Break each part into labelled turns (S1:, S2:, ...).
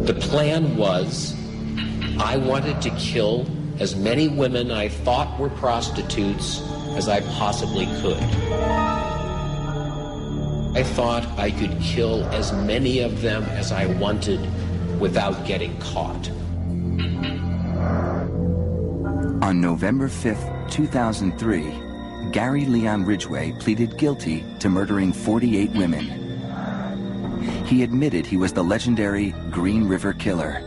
S1: The plan was, I wanted to kill as many women I thought were prostitutes as I possibly could. I thought I could kill as many of them as I wanted without getting caught.
S2: On November 5th, 2003, Gary Leon Ridgway pleaded guilty to murdering 48 women. He admitted he was the legendary Green River Killer,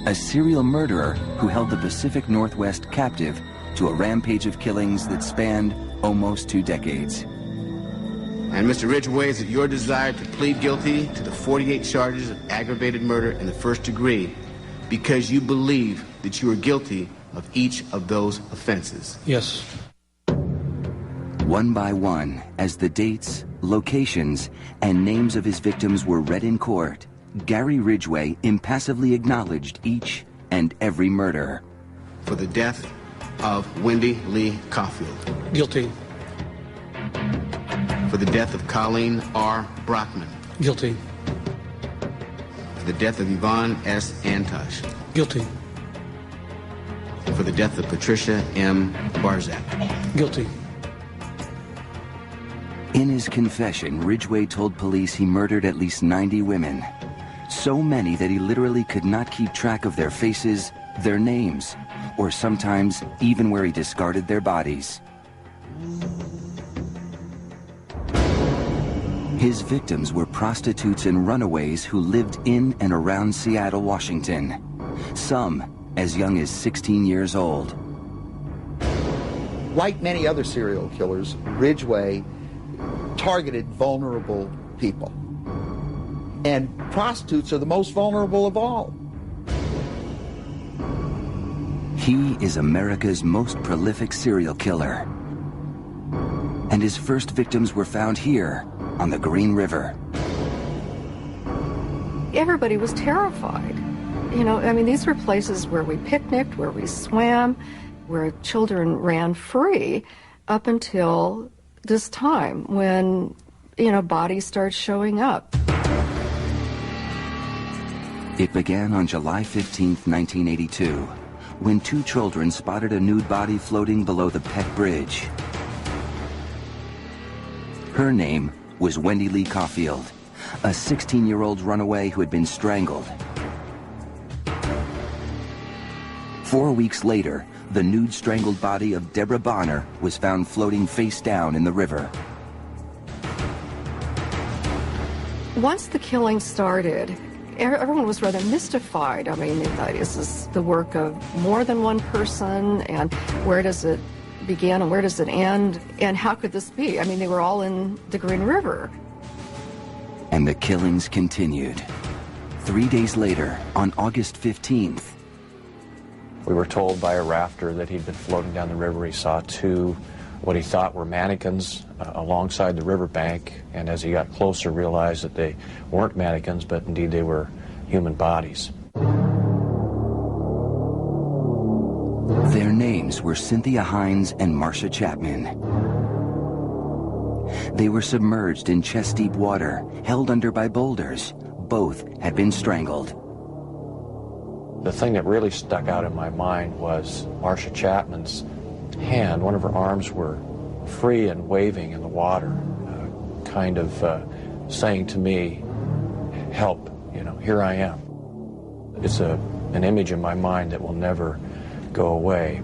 S2: a serial murderer who held the Pacific Northwest captive to a rampage of killings that spanned almost 2 decades.
S3: And Mr. Ridgway, is it your desire to plead guilty to the 48 charges of aggravated murder in the first degree because you believe that you are guilty of each of those offenses?
S4: Yes.
S2: One by one, as the dates, locations, and names of his victims were read in court, Gary Ridgway impassively acknowledged each and every murder.
S3: For the death of Wendy Lee Caulfield.
S4: Guilty.
S3: For the death of Colleen R. Brockman.
S4: Guilty.
S3: For the death of Yvonne S. Antosh.
S4: Guilty.
S3: For the death of Patricia M. Barzak.
S4: Guilty.
S2: In his confession, Ridgway told police he murdered at least 90 women. So many that he literally could not keep track of their faces, their names, or sometimes even where he discarded their bodies. His victims were prostitutes and runaways who lived in and around Seattle, Washington. Some as young as 16 years old.
S5: Like many other serial killers, Ridgway targeted vulnerable people. And prostitutes are the most vulnerable of all.
S2: He is America's most prolific serial killer. And his first victims were found here on the Green River.
S6: Everybody was terrified. You know, I mean, these were places where we picnicked, where we swam, where children ran free up until this time when, you know, bodies start showing up.
S2: It began on July 15th, 1982, when 2 children spotted a nude body floating below the Peck Bridge. Her name was Wendy Lee Caulfield, a 16-year-old runaway who had been strangled. 4 weeks later, the nude strangled body of Deborah Bonner was found floating face down in the river.
S6: Once the killing started, everyone was rather mystified. I mean, they thought, is this the work of more than one person? And where does it begin and where does it end? And how could this be? I mean, they were all in the Green River.
S2: And the killings continued. 3 days later, on August 15th,
S7: we were told by a rafter that he'd been floating down the river. He saw 2 what he thought were mannequins alongside the riverbank, and as he got closer realized that they weren't mannequins, but indeed they were human bodies.
S2: Their names were Cynthia Hines and Marcia Chapman. They were submerged in chest-deep water, held under by boulders. Both had been strangled.
S7: The thing that really stuck out in my mind was Marcia Chapman's hand. One of her arms were free and waving in the water, kind of saying to me, help, you know, here I am. It's an image in my mind that will never go away.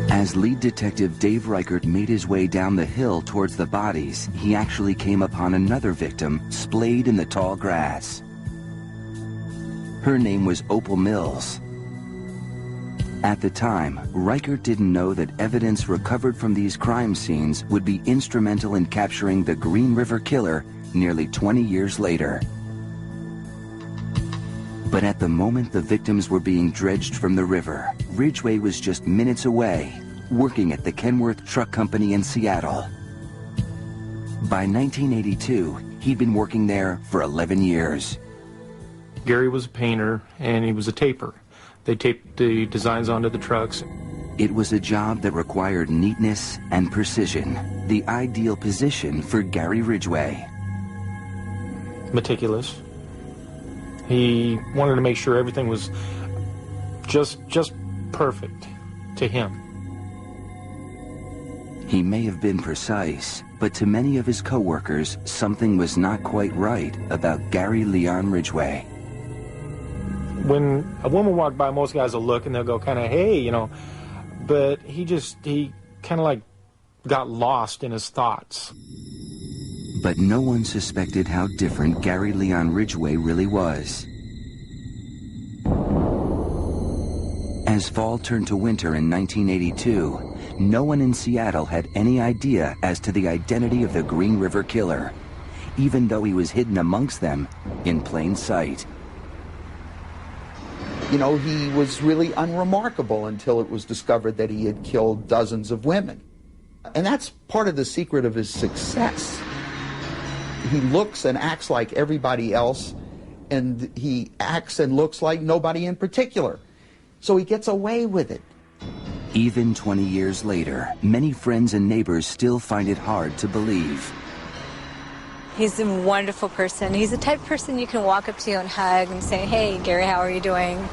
S2: As lead detective Dave Reichert made his way down the hill towards the bodies, he actually came upon another victim splayed in the tall grass. Her name was Opal Mills. At the time, Reichert didn't know that evidence recovered from these crime scenes would be instrumental in capturing the Green River Killer nearly 20 years later. But at the moment the victims were being dredged from the river, Ridgway was just minutes away, working at the Kenworth Truck Company in Seattle. By 1982, he'd been working there for 11 years.
S4: Gary was a painter, and he was a taper. They taped the designs onto the trucks.
S2: It was a job that required neatness and precision, the ideal position for Gary Ridgway.
S4: Meticulous. He wanted to make sure everything was just perfect to him.
S2: He may have been precise, but to many of his co-workers, something was not quite right about Gary Leon Ridgway.
S4: When a woman walked by, most guys will look and they'll go kind of, hey, you know, but he kind of like got lost in his thoughts.
S2: But no one suspected how different Gary Leon Ridgway really was. As fall turned to winter in 1982, no one in Seattle had any idea as to the identity of the Green River Killer, even though he was hidden amongst them in plain sight.
S5: You know, he was really unremarkable until it was discovered that he had killed dozens of women. And that's part of the secret of his success. He looks and acts like everybody else, and he acts and looks like nobody in particular. So he gets away with it.
S2: Even 20 years later, many friends and neighbors still find it hard to believe.
S8: He's a wonderful person. He's the type of person you can walk up to and hug and say, hey, Gary, how are you doing?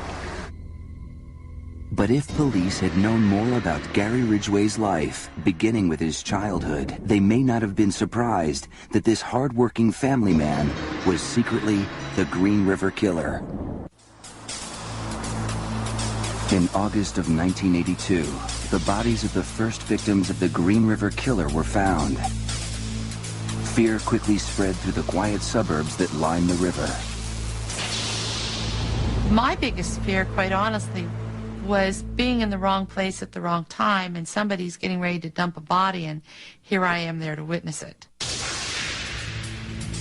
S2: But if police had known more about Gary Ridgway's life, beginning with his childhood, they may not have been surprised that this hard-working family man was secretly the Green River Killer. In August of 1982, the bodies of the first victims of the Green River Killer were found. Fear quickly spread through the quiet suburbs that line the river.
S9: My biggest fear, quite honestly, was being in the wrong place at the wrong time, and somebody's getting ready to dump a body, and here I am there to witness it.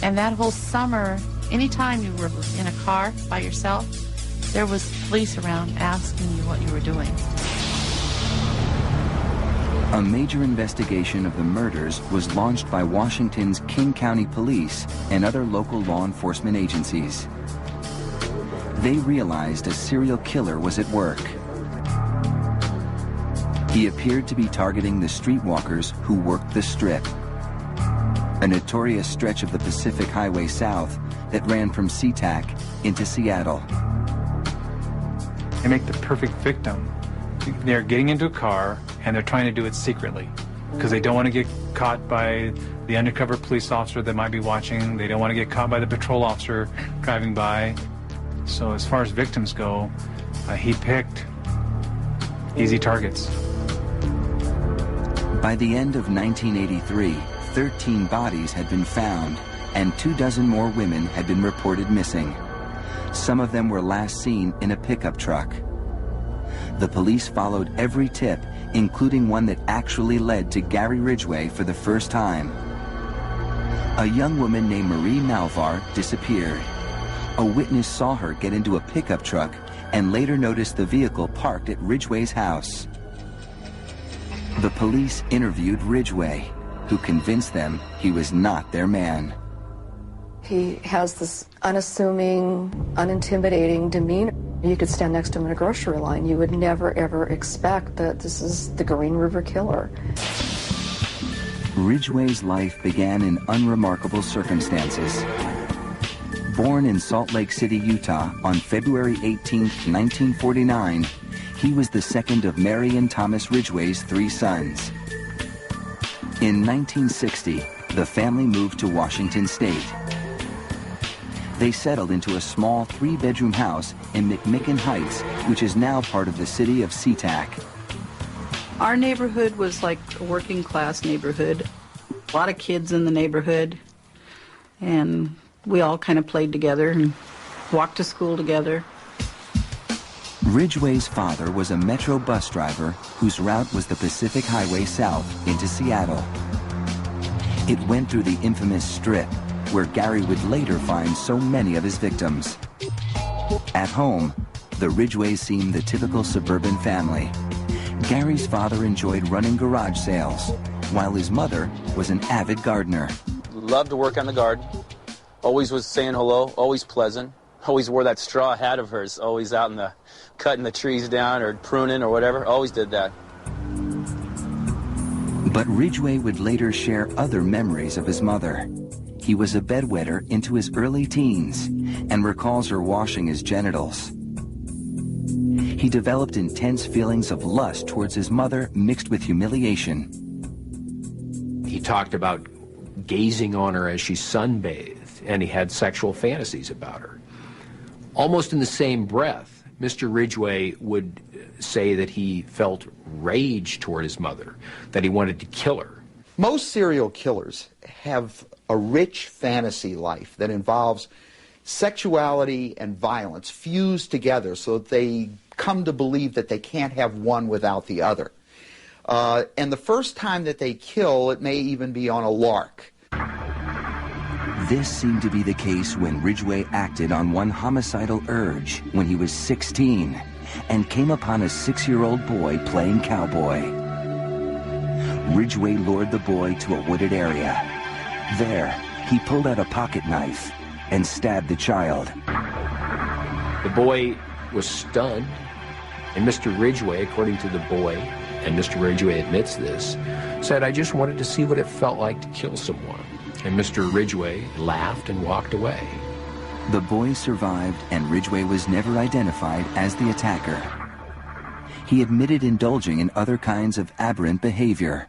S9: And that whole summer, anytime you were in a car by yourself, there was police around asking you what you were doing.
S2: A major investigation of the murders was launched by Washington's King County Police and other local law enforcement agencies. They realized a serial killer was at work. He appeared to be targeting the streetwalkers who worked the Strip, a notorious stretch of the Pacific Highway South that ran from SeaTac into Seattle.
S10: They make the perfect victim. They're getting into a car and they're trying to do it secretly because they don't want to get caught by the undercover police officer that might be watching. They don't want to get caught by the patrol officer driving by. So as far as victims go, he picked easy targets.
S2: By the end of 1983, 13 bodies had been found and 24 more women had been reported missing. Some of them were last seen in a pickup truck. The police followed every tip, including one that actually led to Gary Ridgway for the first time. A young woman named Marie Malvar disappeared. A witness saw her get into a pickup truck and later noticed the vehicle parked at Ridgway's house. The police interviewed Ridgway, who convinced them he was not their man.
S6: He has this unassuming, unintimidating demeanor. You could stand next to him in a grocery line. You would never, ever expect that this is the Green River Killer.
S2: Ridgway's life began in unremarkable circumstances. Born in Salt Lake City, Utah on February 18, 1949, he was the second of Mary and Thomas Ridgway's 3 sons. In 1960, the family moved to Washington State. They settled into a small 3-bedroom house in McMicken Heights, which is now part of the city of SeaTac.
S11: Our neighborhood was like a working class neighborhood. A lot of kids in the neighborhood, and we all kind of played together and walked to school together.
S2: Ridgway's father was a Metro bus driver whose route was the Pacific Highway South into Seattle. It went through the infamous Strip, where Gary would later find so many of his victims. At home, the Ridgways seemed the typical suburban family. Gary's father enjoyed running garage sales, while his mother was an avid gardener.
S12: Loved to work on the garden. Always was saying hello, always pleasant. Always wore that straw hat of hers, always out in the cutting the trees down or pruning or whatever. Always did that.
S2: But Ridgway would later share other memories of his mother. He was a bedwetter into his early teens and recalls her washing his genitals. He developed intense feelings of lust towards his mother mixed with humiliation.
S1: He talked about gazing on her as she sunbathed, and he had sexual fantasies about her. Almost in the same breath, Mr. Ridgway would say that he felt rage toward his mother, that he wanted to kill her.
S5: Most serial killers have a rich fantasy life that involves sexuality and violence fused together so that they come to believe that they can't have one without the other. And the first time that they kill, it may even be on a lark.
S2: This seemed to be the case when Ridgway acted on one homicidal urge when he was 16 and came upon a 6-year-old boy playing cowboy. Ridgway lured the boy to a wooded area. There, he pulled out a pocket knife and stabbed the child.
S1: The boy was stunned, and Mr. Ridgway, according to the boy, and Mr. Ridgway admits this, said, "I just wanted to see what it felt like to kill someone." And Mr. Ridgway laughed and walked away.
S2: The boy survived, and Ridgway was never identified as the attacker. He admitted indulging in other kinds of aberrant behavior.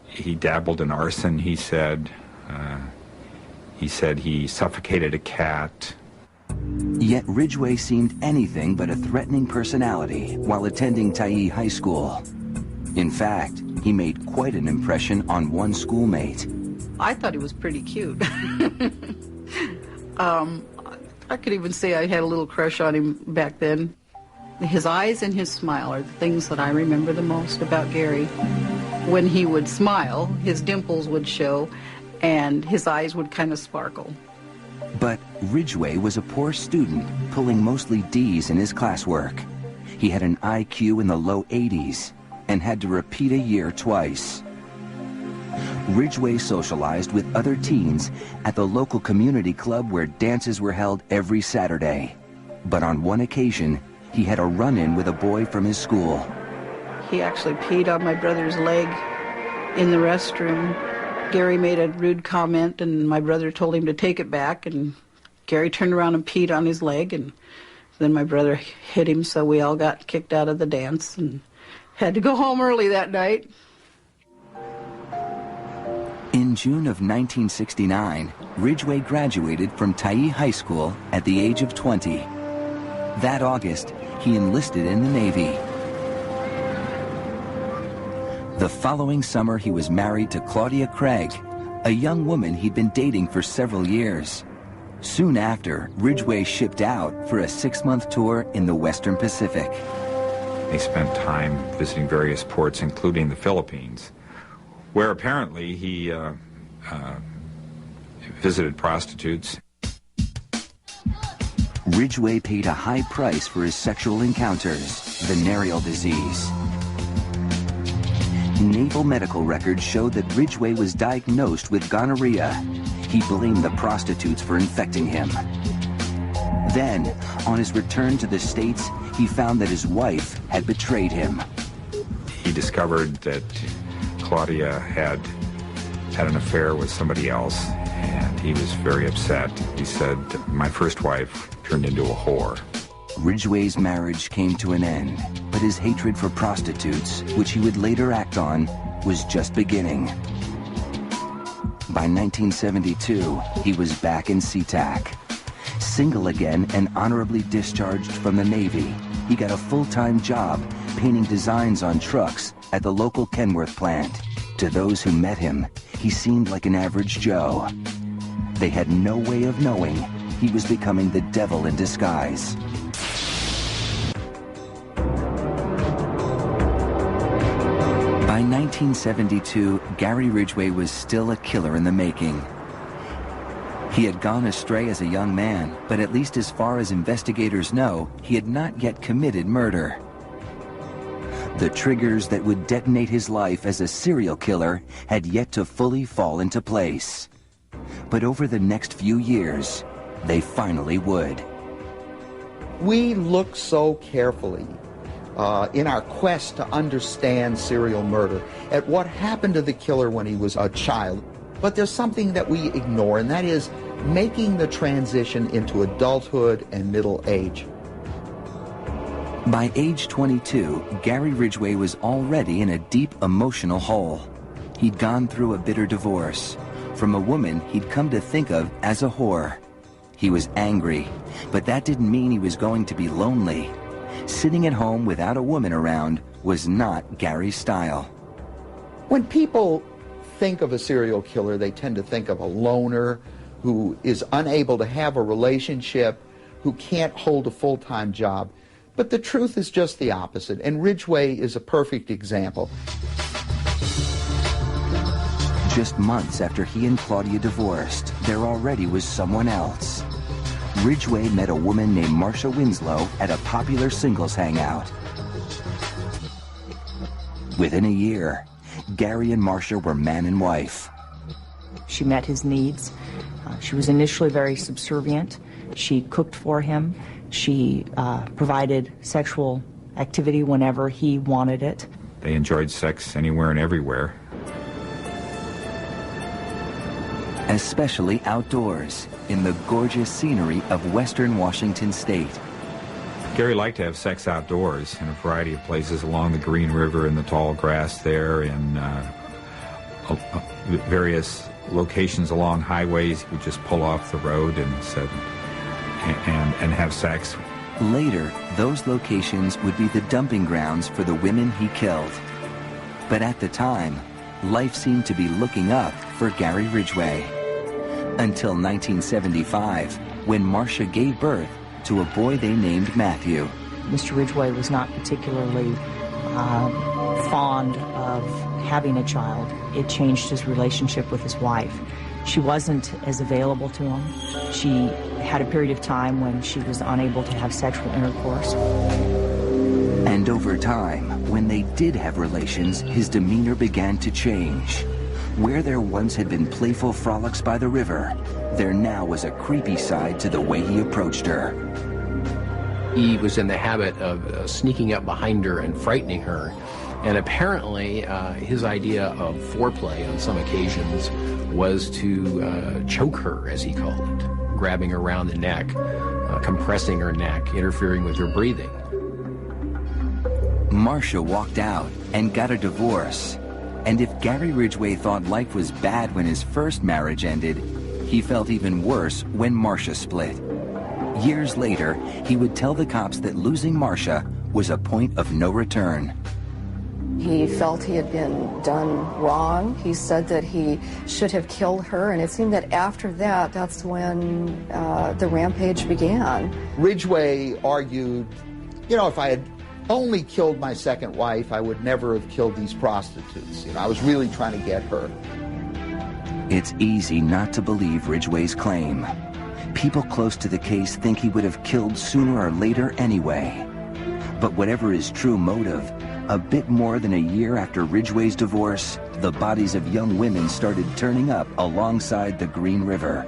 S13: He dabbled in arson, he said. He suffocated a cat.
S2: Yet Ridgway seemed anything but a threatening personality while attending Tyee High School. In fact, he made quite an impression on one schoolmate.
S11: I thought he was pretty cute. I could even say I had a little crush on him back then. His eyes and his smile are the things that I remember the most about Gary. When he would smile, his dimples would show, and his eyes would kind of sparkle.
S2: But Ridgway was a poor student, pulling mostly D's in his classwork. He had an IQ in the low 80s and had to repeat a year twice. Ridgway socialized with other teens at the local community club where dances were held every Saturday. But on one occasion, he had a run-in with a boy from his school.
S11: He actually peed on my brother's leg in the restroom. Gary made a rude comment, and my brother told him to take it back, and Gary turned around and peed on his leg, and then my brother hit him, so we all got kicked out of the dance and had to go home early that night.
S2: In June of 1969, Ridgway graduated from Tyee High School at the age of 20. That August, he enlisted in the Navy. The following summer, he was married to Claudia Craig, a young woman he'd been dating for several years. Soon after, Ridgway shipped out for a 6-month tour in the Western Pacific.
S13: They spent time visiting various ports, including the Philippines, where apparently he visited prostitutes.
S2: Ridgway paid a high price for his sexual encounters, venereal disease. Naval medical records showed that Ridgway was diagnosed with gonorrhea. He blamed the prostitutes for infecting him. Then, on his return to the States, he found that his wife had betrayed him.
S13: He discovered that Claudia had an affair with somebody else, and he was very upset. He said, "My first wife turned into a whore."
S2: Ridgway's marriage came to an end, but his hatred for prostitutes, which he would later act on, was just beginning. By 1972, he was back in SeaTac. Single again and honorably discharged from the Navy, he got a full-time job painting designs on trucks at the local Kenworth plant. To those who met him, he seemed like an average Joe. They had no way of knowing he was becoming the devil in disguise. By 1972, Gary Ridgway was still a killer in the making. He had gone astray as a young man, but at least as far as investigators know, he had not yet committed murder. The triggers that would detonate his life as a serial killer had yet to fully fall into place. But over the next few years, they finally would.
S5: We look so carefully in our quest to understand serial murder at what happened to the killer when he was a child. But there's something that we ignore, and that is making the transition into adulthood and middle age.
S2: By age 22, Gary Ridgway was already in a deep emotional hole. He'd gone through a bitter divorce from a woman he'd come to think of as a whore. He was angry, but that didn't mean he was going to be lonely. Sitting at home without a woman around was not Gary's style.
S5: When people think of a serial killer, they tend to think of a loner who is unable to have a relationship, who can't hold a full-time job. But the truth is just the opposite, and Ridgway is a perfect example.
S2: Just months after he and Claudia divorced, there already was someone else. Ridgway met a woman named Marcia Winslow at a popular singles hangout. Within a year, Gary and Marcia were man and wife.
S14: She met his needs. She was initially very subservient. She cooked for him. She provided sexual activity whenever he wanted it.
S13: They enjoyed sex anywhere and everywhere.
S2: Especially outdoors, in the gorgeous scenery of western Washington state.
S13: Gary liked to have sex outdoors in a variety of places along the Green River in the tall grass there, in various locations along highways. He would just pull off the road and have sex.
S2: Later, those locations would be the dumping grounds for the women he killed. But at the time, life seemed to be looking up for Gary Ridgway. Until 1975, when Marcia gave birth to a boy they named Matthew.
S14: Mr. Ridgway was not particularly fond of having a child. It changed his relationship with his wife. She wasn't as available to him. She had a period of time when she was unable to have sexual intercourse.
S2: And over time, when they did have relations, his demeanor began to change. Where there once had been playful frolics by the river, there now was a creepy side to the way he approached her.
S1: He was in the habit of sneaking up behind her and frightening her. And apparently, his idea of foreplay on some occasions was to choke her, as he called it, grabbing her around the neck, compressing her neck, interfering with her breathing.
S2: Marcia walked out and got a divorce. And if Gary Ridgway thought life was bad when his first marriage ended, he felt even worse when Marcia split. Years later, he would tell the cops that losing Marcia was a point of no return.
S6: He felt he had been done wrong. He said that he should have killed her, and it seemed that after that, that's when the rampage began.
S5: Ridgway argued, you know, if I had only killed my second wife, I would never have killed these prostitutes. You know, I was really trying to get her.
S2: It's easy not to believe Ridgway's claim. People close to the case think he would have killed sooner or later anyway. But whatever his true motive, a bit more than a year after Ridgway's divorce, the bodies of young women started turning up alongside the Green River.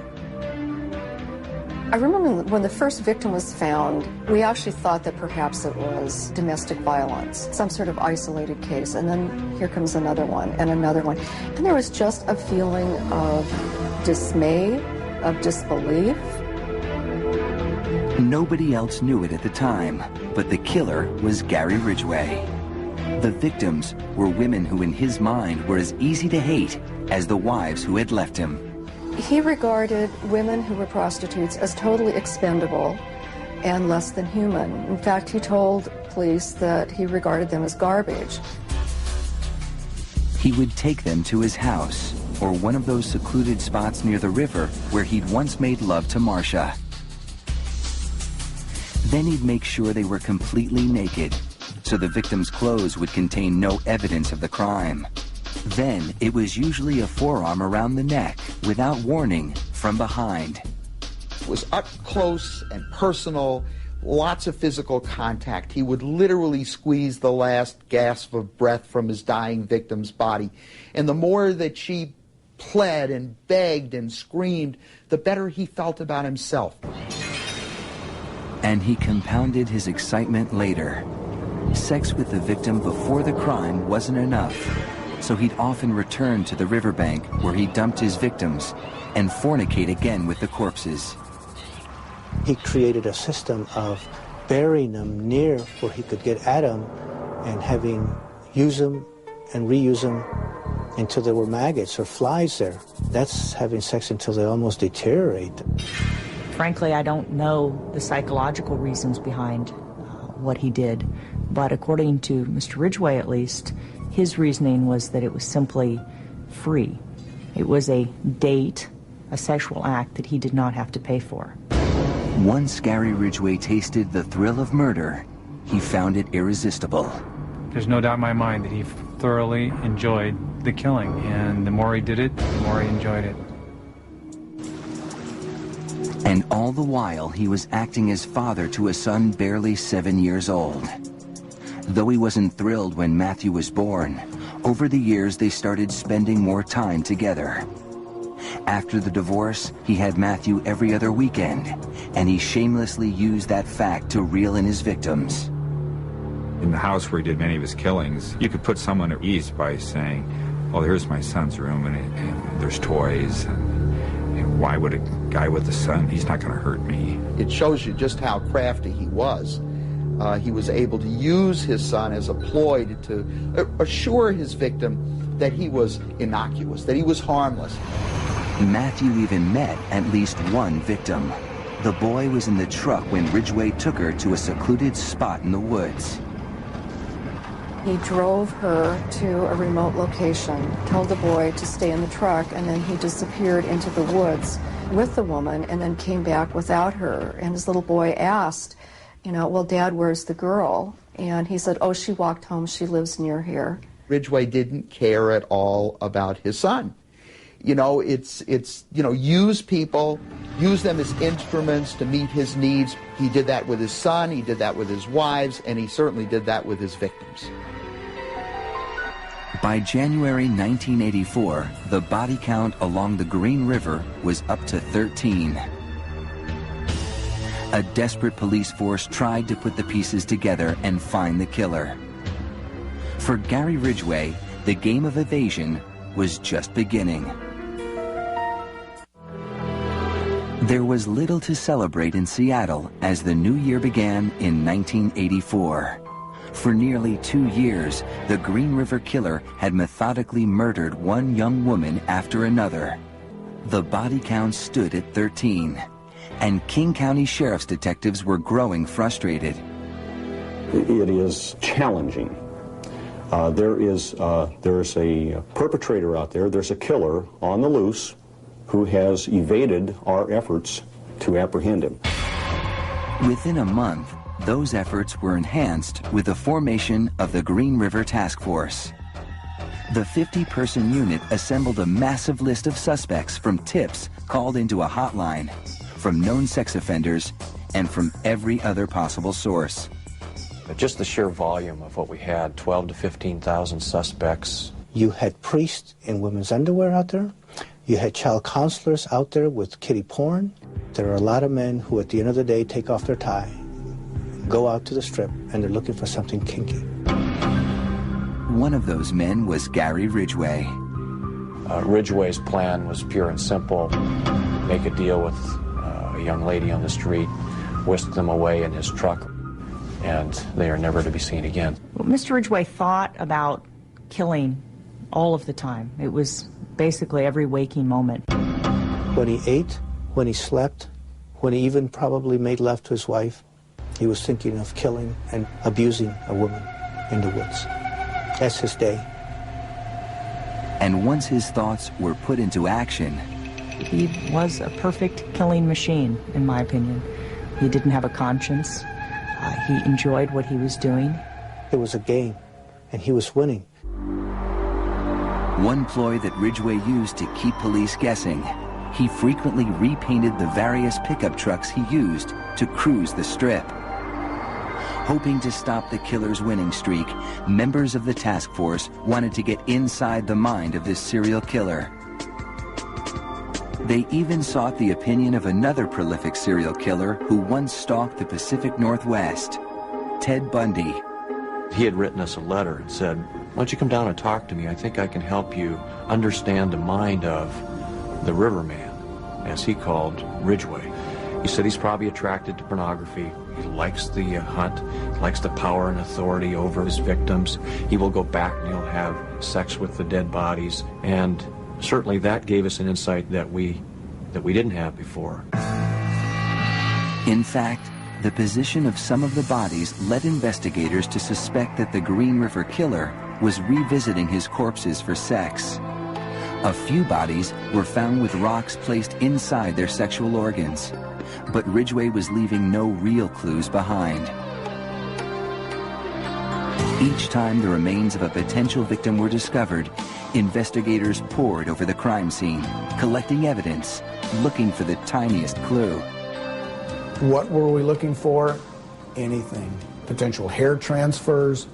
S6: I remember when the first victim was found, we actually thought that perhaps it was domestic violence, some sort of isolated case, and then here comes another one and another one. And there was just a feeling of dismay, of disbelief.
S2: Nobody else knew it at the time, but the killer was Gary Ridgway. The victims were women who in his mind were as easy to hate as the wives who had left him.
S6: He regarded women who were prostitutes as totally expendable and less than human. In fact, he told police that he regarded them as garbage.
S2: He would take them to his house, or one of those secluded spots near the river where he'd once made love to Marcia. Then he'd make sure they were completely naked, so the victim's clothes would contain no evidence of the crime. Then it was usually a forearm around the neck, without warning, from behind.
S5: It was up close and personal, lots of physical contact. He would literally squeeze the last gasp of breath from his dying victim's body. And the more that she pled and begged and screamed, the better he felt about himself.
S2: And he compounded his excitement later. Sex with the victim before the crime wasn't enough, so he'd often return to the riverbank where he dumped his victims and fornicate again with the corpses.
S15: He created a system of burying them near where he could get at them and use them and reuse them until there were maggots or flies there. That's having sex until they almost deteriorate.
S14: Frankly, I don't know the psychological reasons behind what he did, but according to Mr. Ridgway at least, his reasoning was that it was simply free. It was a date, a sexual act that he did not have to pay for.
S2: Once Gary Ridgway tasted the thrill of murder, he found it irresistible.
S10: There's no doubt in my mind that he thoroughly enjoyed the killing, and the more he did it, the more he enjoyed it.
S2: And all the while, he was acting as father to a son barely 7 years old. Though he wasn't thrilled when Matthew was born, over the years they started spending more time together. After the divorce, he had Matthew every other weekend, and he shamelessly used that fact to reel in his victims.
S13: In the house where he did many of his killings, you could put someone at ease by saying, "Oh, here's my son's room, and there's toys. And why would a guy with a son, he's not going to hurt me."
S5: It shows you just how crafty he was. He was able to use his son as a ploy to assure his victim that he was innocuous, that he was harmless.
S2: Matthew even met at least one victim. The boy was in the truck when Ridgway took her to a secluded spot in the woods.
S6: He drove her to a remote location, told the boy to stay in the truck, and then he disappeared into the woods with the woman and then came back without her. And his little boy asked, "Well, Dad, where's the girl?" And he said, "Oh, she walked home. She lives near here."
S5: Ridgway didn't care at all about his son. Use people, use them as instruments to meet his needs. He did that with his son, he did that with his wives, and he certainly did that with his victims.
S2: By January 1984, the body count along the Green River was up to 13. A desperate police force tried to put the pieces together and find the killer. For Gary Ridgway, the game of evasion was just beginning. There was little to celebrate in Seattle as the new year began in 1984. For nearly 2 years, the Green River Killer had methodically murdered one young woman after another. The body count stood at 13, and King County Sheriff's detectives were growing frustrated.
S16: It is challenging. There is a perpetrator out there, there's a killer on the loose who has evaded our efforts to apprehend him.
S2: Within a month, those efforts were enhanced with the formation of the Green River Task Force. The 50-person unit assembled a massive list of suspects from tips called into a hotline, from known sex offenders, and from every other possible source.
S7: Just the sheer volume of what we had, 12 to 15,000 suspects.
S15: You had priests in women's underwear out there. You had child counselors out there with kiddie porn. There are a lot of men who at the end of the day take off their tie, go out to the strip, and they're looking for something kinky.
S2: One of those men was Gary Ridgway.
S7: Ridgway's plan was pure and simple. Make a deal with a young lady on the street, whisk them away in his truck, and they are never to be seen again.
S14: Well, Mr. Ridgway thought about killing all of the time. It was basically every waking moment.
S15: When he ate, when he slept, when he even probably made love to his wife, he was thinking of killing and abusing a woman in the woods. That's his day.
S2: And once his thoughts were put into action,
S14: he was a perfect killing machine, in my opinion. He didn't have a conscience. He enjoyed what he was doing.
S15: It was a game, and he was winning.
S2: One ploy that Ridgway used to keep police guessing, he frequently repainted the various pickup trucks he used to cruise the strip. Hoping to stop the killer's winning streak, members of the task force wanted to get inside the mind of this serial killer. They even sought the opinion of another prolific serial killer who once stalked the Pacific Northwest, Ted Bundy.
S7: He had written us a letter and said, why don't you come down and talk to me? I think I can help you understand the mind of the riverman, as he called Ridgway. He said he's probably attracted to pornography. He likes the hunt, he likes the power and authority over his victims. He will go back and he'll have sex with the dead bodies. And certainly that gave us an insight that we didn't have before.
S2: In fact, the position of some of the bodies led investigators to suspect that the Green River Killer was revisiting his corpses for sex. A few bodies were found with rocks placed inside their sexual organs, but Ridgway was leaving no real clues behind. Each time the remains of a potential victim were discovered, investigators pored over the crime scene, collecting evidence, looking for the tiniest clue.
S17: What were we looking for? Anything. Potential hair transfers,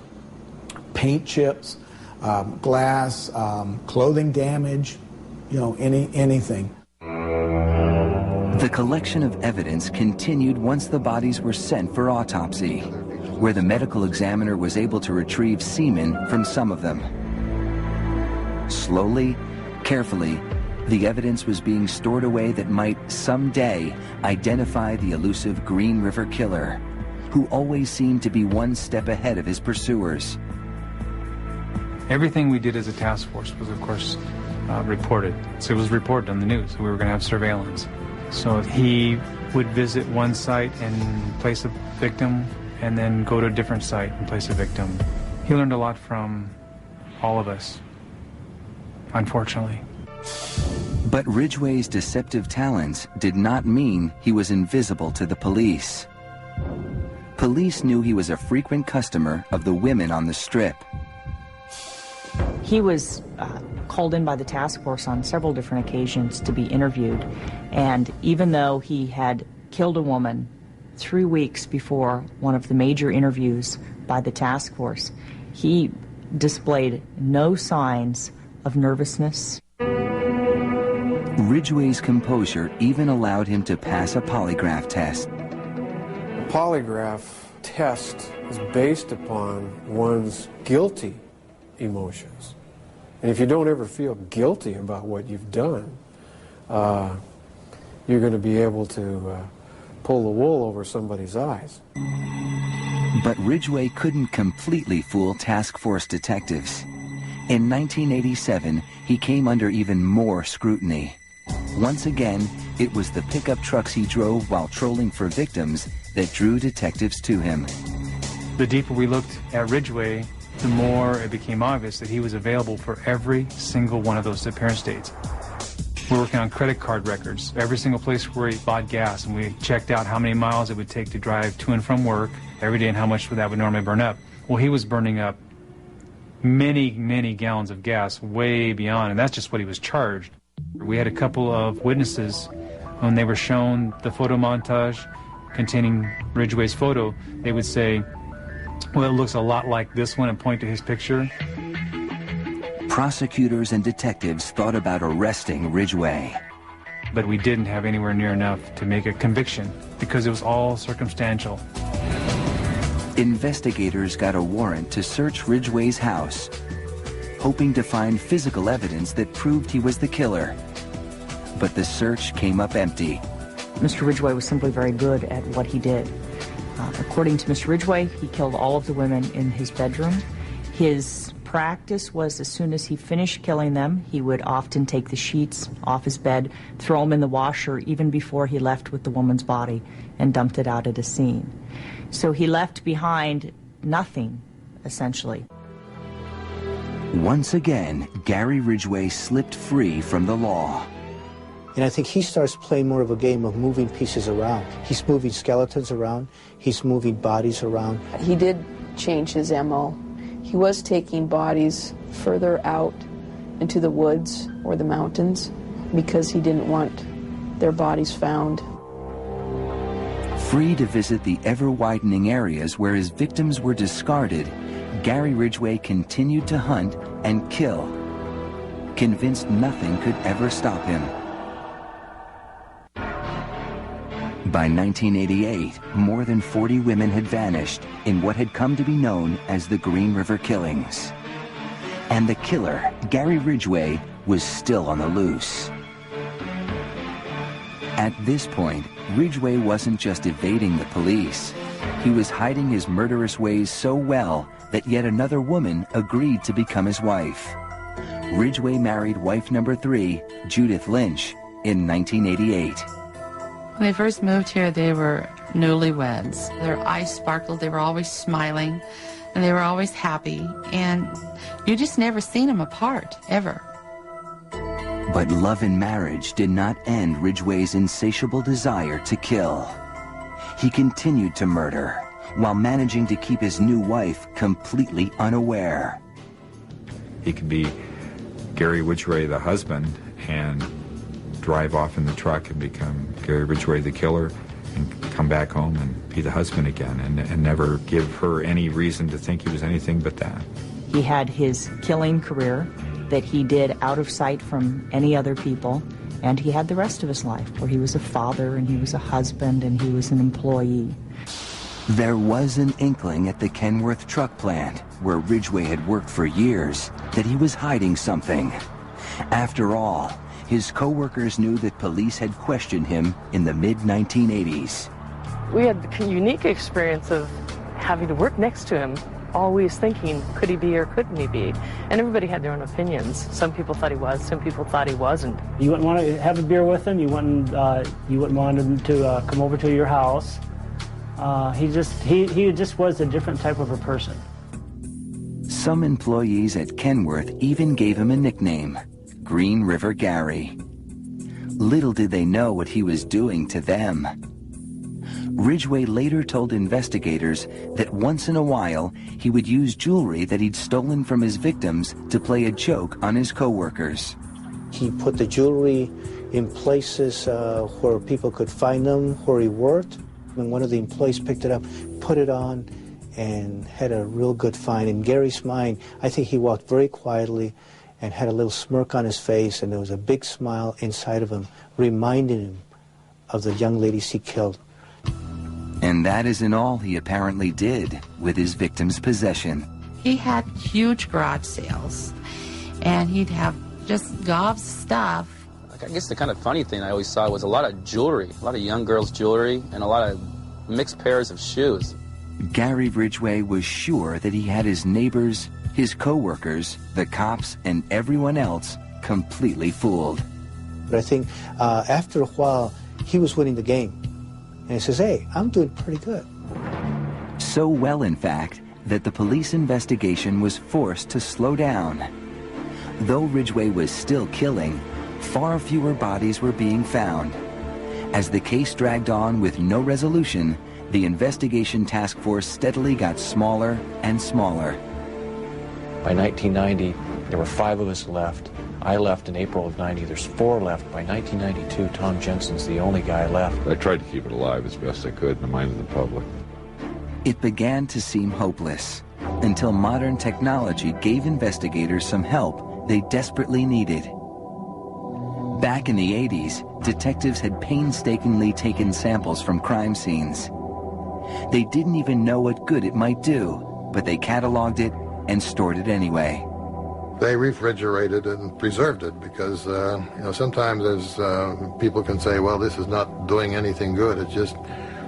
S17: paint chips, glass, clothing damage, anything.
S2: The collection of evidence continued once the bodies were sent for autopsy, where the medical examiner was able to retrieve semen from some of them. Slowly, carefully, the evidence was being stored away that might someday identify the elusive Green River Killer, who always seemed to be one step ahead of his pursuers.
S10: Everything we did as a task force was, of course, reported. So it was reported on the news. We were going to have surveillance. So he would visit one site and place a victim, and then go to a different site and place a victim. He learned a lot from all of us, unfortunately.
S2: But Ridgway's deceptive talents did not mean he was invisible to the police. Police knew he was a frequent customer of the women on the strip.
S14: He was called in by the task force on several different occasions to be interviewed, and even though he had killed a woman 3 weeks before one of the major interviews by the task force, he displayed no signs of nervousness.
S2: Ridgway's composure even allowed him to pass a polygraph test.
S18: A polygraph test is based upon one's guilty emotions. And if you don't ever feel guilty about what you've done, you're going to be able to pull the wool over somebody's eyes.
S2: But Ridgway couldn't completely fool task force detectives. In 1987, he came under even more scrutiny. Once again, it was the pickup trucks he drove while trolling for victims that drew detectives to him.
S10: The deeper we looked at Ridgway, the more it became obvious that he was available for every single one of those disappearance dates. We're working on credit card records, every single place where he bought gas, and we checked out how many miles it would take to drive to and from work every day and how much that would normally burn up. Well, he was burning up many, many gallons of gas, way beyond, and that's just what he was charged. We had a couple of witnesses, when they were shown the photo montage containing Ridgway's photo, they would say, well, it looks a lot like this one, and point to his picture.
S2: Prosecutors and detectives thought about arresting Ridgway.
S10: But we didn't have anywhere near enough to make a conviction because it was all circumstantial.
S2: Investigators got a warrant to search Ridgway's house, hoping to find physical evidence that proved he was the killer. But the search came up empty.
S14: Mr. Ridgway was simply very good at what he did. According to Mr. Ridgway, he killed all of the women in his bedroom. His practice was as soon as he finished killing them, he would often take the sheets off his bed, throw them in the washer even before he left with the woman's body and dumped it out at a scene. So he left behind nothing, essentially.
S2: Once again, Gary Ridgway slipped free from the law.
S15: And I think he starts playing more of a game of moving pieces around. He's moving skeletons around. He's moving bodies around.
S19: He did change his MO. He was taking bodies further out into the woods or the mountains because he didn't want their bodies found.
S2: Free to visit the ever-widening areas where his victims were discarded, Gary Ridgway continued to hunt and kill, convinced nothing could ever stop him. By 1988, more than 40 women had vanished in what had come to be known as the Green River Killings. And the killer, Gary Ridgway, was still on the loose. At this point, Ridgway wasn't just evading the police. He was hiding his murderous ways so well that yet another woman agreed to become his wife. Ridgway married wife number 3, Judith Lynch, in 1988.
S9: When they first moved here, they were newlyweds. Their eyes sparkled, they were always smiling, and they were always happy, and you just never seen them apart, ever.
S2: But love and marriage did not end Ridgway's insatiable desire to kill. He continued to murder, while managing to keep his new wife completely unaware.
S13: He could be Gary Ridgway, the husband, and drive off in the truck and become Gary Ridgway, the killer, and come back home and be the husband again, and never give her any reason to think he was anything but that.
S14: He had his killing career that he did out of sight from any other people, and he had the rest of his life where he was a father and he was a husband and he was an employee.
S2: There was an inkling at the Kenworth truck plant, where Ridgway had worked for years, that he was hiding something. After all, his co-workers knew that police had questioned him in the mid-1980s.
S20: We had the unique experience of having to work next to him, always thinking, could he be or couldn't he be? And everybody had their own opinions. Some people thought he was, some people thought he wasn't.
S21: You wouldn't want to have a beer with him, you wouldn't want him to come over to your house. He just was a different type of a person.
S2: Some employees at Kenworth even gave him a nickname, Green River Gary. Little did they know what he was doing to them. Ridgway later told investigators that once in a while he would use jewelry that he'd stolen from his victims to play a joke on his co-workers.
S15: He put the jewelry in places where people could find them, where he worked. When one of the employees picked it up, put it on, and had a real good find. In Gary's mind, I think he walked very quietly and had a little smirk on his face, and there was a big smile inside of him, reminding him of the young ladies he killed.
S2: And that isn't all he apparently did with his victim's possession.
S9: He had huge garage sales, and he'd have just gobs of stuff.
S12: I guess the kind of funny thing I always saw was a lot of jewelry, a lot of young girls' jewelry, and a lot of mixed pairs of shoes.
S2: Gary Ridgway was sure that he had his neighbors, his co-workers, the cops, and everyone else completely fooled.
S15: But I think after a while, he was winning the game. And he says, hey, I'm doing pretty good.
S2: So well, in fact, that the police investigation was forced to slow down. Though Ridgway was still killing, far fewer bodies were being found. As the case dragged on with no resolution, the investigation task force steadily got smaller and smaller.
S7: By 1990, there were 5 of us left. I left in April of 90. There's 4 left. By 1992, Tom Jensen's the only guy left.
S22: I tried to keep it alive as best I could in the mind of the public.
S2: It began to seem hopeless until modern technology gave investigators some help they desperately needed. Back in the 80s, detectives had painstakingly taken samples from crime scenes. They didn't even know what good it might do, but they cataloged it and stored it anyway.
S23: They refrigerated it and preserved it because, sometimes people can say, well, this is not doing anything good. It's just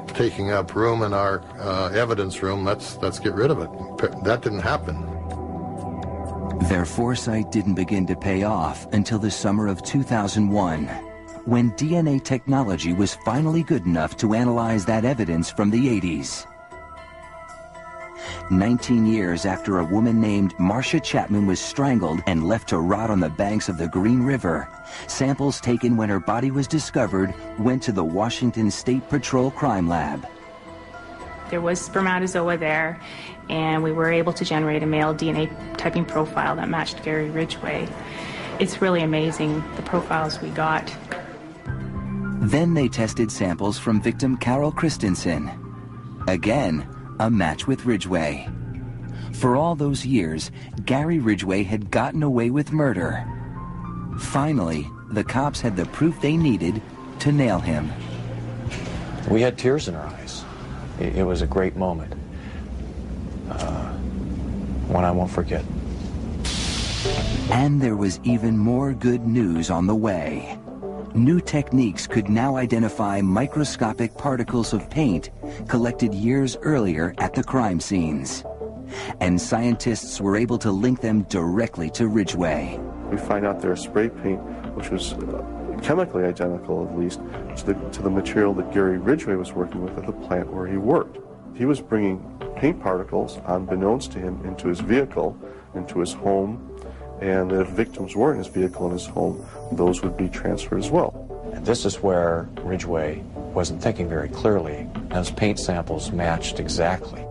S23: taking up room in our evidence room. Let's get rid of it. That didn't happen.
S2: Their foresight didn't begin to pay off until the summer of 2001, when DNA technology was finally good enough to analyze that evidence from the 80s. 19 years after a woman named Marcia Chapman was strangled and left to rot on the banks of the Green River, samples taken when her body was discovered went to the Washington State Patrol Crime Lab.
S24: There was spermatozoa there, and we were able to generate a male DNA typing profile that matched Gary Ridgway. It's really amazing, the profiles we got.
S2: Then they tested samples from victim Carol Christensen. Again, a match with Ridgway. For all those years, Gary Ridgway had gotten away with murder. Finally, the cops had the proof they needed to nail him.
S7: We had tears in our eyes. It was a great moment. One I won't forget.
S2: And there was even more good news on the way. New techniques could now identify microscopic particles of paint collected years earlier at the crime scenes. And scientists were able to link them directly to Ridgway.
S3: We find out there's spray paint, which was chemically identical, at least, to the material that Gary Ridgway was working with at the plant where he worked. He was bringing paint particles, unbeknownst to him, into his vehicle, into his home, and if victims were in his vehicle in his home, those would be transferred as well.
S7: And this is where Ridgway wasn't thinking very clearly, as paint samples matched exactly.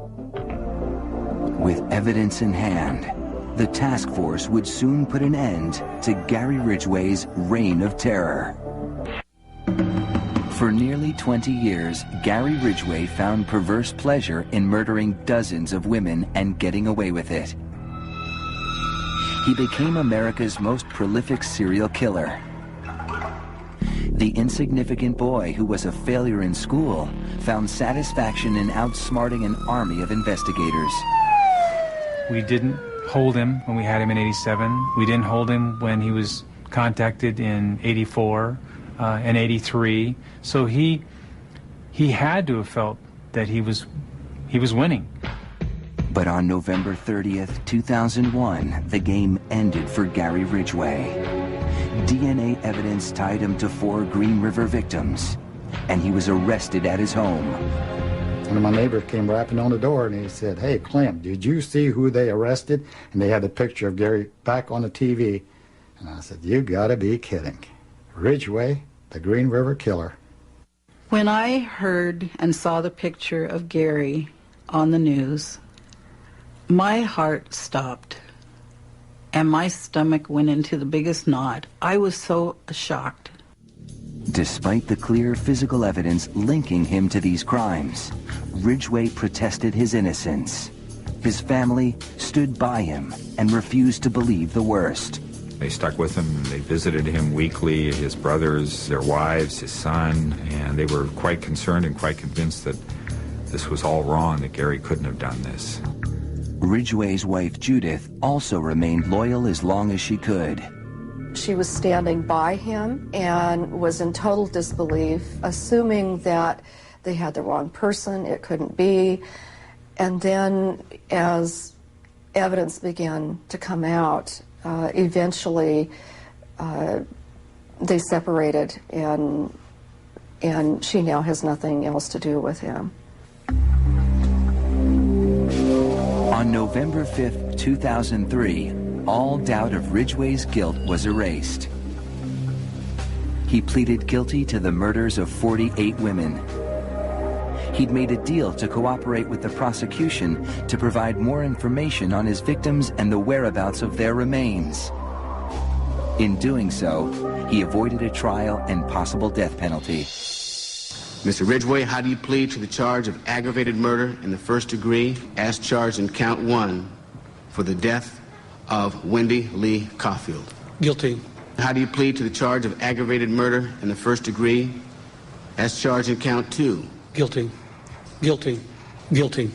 S2: With evidence in hand, the task force would soon put an end to Gary Ridgway's reign of terror. For nearly 20 years, Gary Ridgway found perverse pleasure in murdering dozens of women and getting away with it. He became America's most prolific serial killer. The insignificant boy who was a failure in school found satisfaction in outsmarting an army of investigators.
S10: We didn't hold him when we had him in '87. We didn't hold him when he was contacted in '84 and '83. So he had to have felt that he was winning.
S2: But on November 30th, 2001, the game ended for Gary Ridgway. DNA evidence tied him to 4 Green River victims, and he was arrested at his home.
S4: One of my neighbors came rapping on the door and he said, "Hey, Clem, did you see who they arrested?" And they had a picture of Gary back on the TV. And I said, "You gotta be kidding. Ridgway, the Green River Killer."
S8: When I heard and saw the picture of Gary on the news, my heart stopped and my stomach went into the biggest knot. I was so shocked.
S2: Despite the clear physical evidence linking him to these crimes, Ridgway protested his innocence. His family stood by him and refused to believe the worst.
S13: They stuck with him, they visited him weekly, his brothers, their wives, his son, and they were quite concerned and quite convinced that this was all wrong, that Gary couldn't have done this.
S2: Ridgway's wife, Judith, also remained loyal as long as she could.
S6: She was standing by him and was in total disbelief, assuming that they had the wrong person, it couldn't be. And then as evidence began to come out, eventually they separated, and she now has nothing else to do with him.
S2: On November 5th, 2003, all doubt of Ridgway's guilt was erased. He pleaded guilty to the murders of 48 women. He'd made a deal to cooperate with the prosecution to provide more information on his victims and the whereabouts of their remains. In doing so, he avoided a trial and possible death penalty.
S11: Mr. Ridgway, how do you plead to the charge of aggravated murder in the first degree as charged in count 1 for the death of Wendy Lee Caulfield?
S25: Guilty.
S11: How do you plead to the charge of aggravated murder in the first degree as charged in count 2?
S25: Guilty. Guilty. Guilty.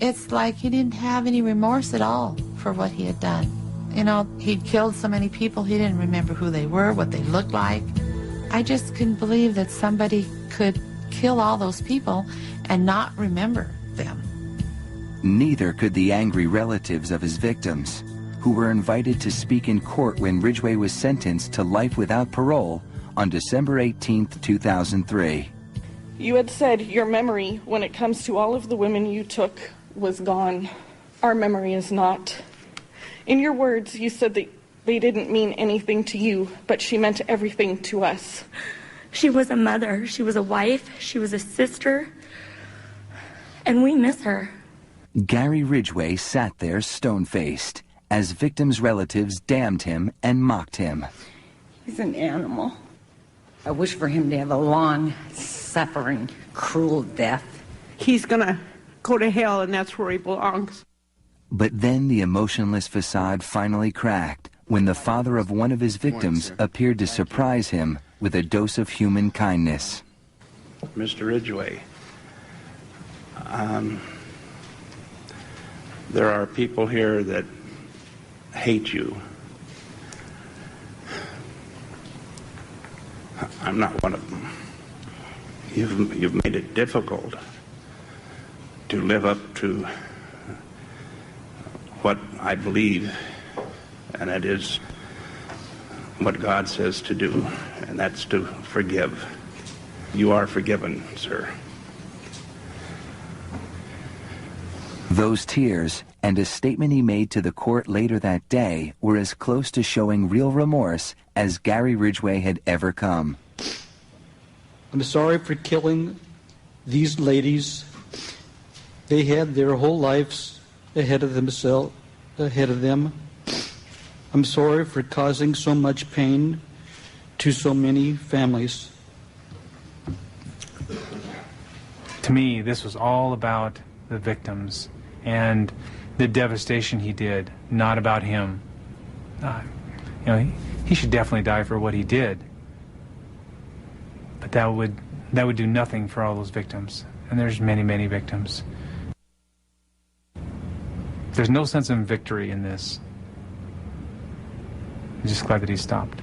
S9: It's like he didn't have any remorse at all for what he had done. You know, he'd killed so many people, he didn't remember who they were, what they looked like. I just couldn't believe that somebody could kill all those people and not remember them.
S2: Neither could the angry relatives of his victims, who were invited to speak in court when Ridgway was sentenced to life without parole on December 18th, 2003.
S26: You had said your memory, when it comes to all of the women you took, was gone. Our memory is not. In your words, you said that they didn't mean anything to you, but she meant everything to us.
S27: She was a mother, she was a wife, she was a sister, and we miss her.
S2: Gary Ridgway sat there stone-faced as victims' relatives damned him and mocked him.
S28: He's an animal. I wish for him to have a long, suffering, cruel death.
S29: He's gonna go to hell, and that's where he belongs.
S2: But then the emotionless facade finally cracked when the father of one of his victims appeared to surprise him with a dose of human kindness.
S1: Mr. Ridgway, there are people here that hate you. I'm not one of them. You've made it difficult to live up to what I believe, and that is what God says to do, and that's to forgive. You are forgiven, sir.
S2: Those tears and a statement he made to the court later that day were as close to showing real remorse as Gary Ridgway had ever come.
S25: I'm sorry for killing these ladies. They had their whole lives ahead of them. I'm sorry for causing so much pain to so many families.
S10: To me, this was all about the victims and the devastation he did, not about him. He should definitely die for what he did. But that would do nothing for all those victims. And there's many, many victims. There's no sense of victory in this. I'm just glad that he stopped.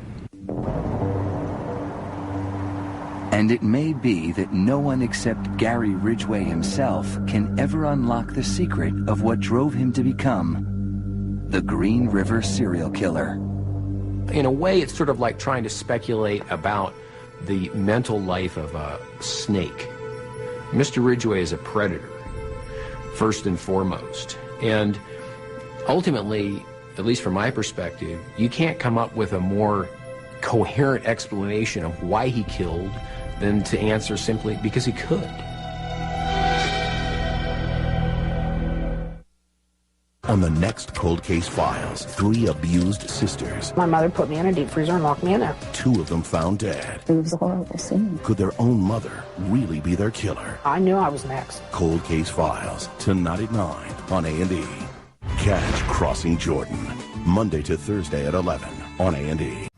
S2: And it may be that no one except Gary Ridgway himself can ever unlock the secret of what drove him to become the Green River serial killer.
S5: In a way, it's sort of like trying to speculate about the mental life of a snake. Mr. Ridgway is a predator, first and foremost. And ultimately, at least from my perspective, you can't come up with a more coherent explanation of why he killed than to answer simply because he could.
S14: On the next Cold Case Files, 3 abused sisters.
S16: My mother put me in a deep freezer and locked me in there.
S14: 2 of them found dead.
S16: It was a horrible scene.
S14: Could their own mother really be their killer?
S16: I knew I was next.
S14: Cold Case Files, tonight at 9 on A&E. Catch Crossing Jordan, Monday to Thursday at 11 on A&E.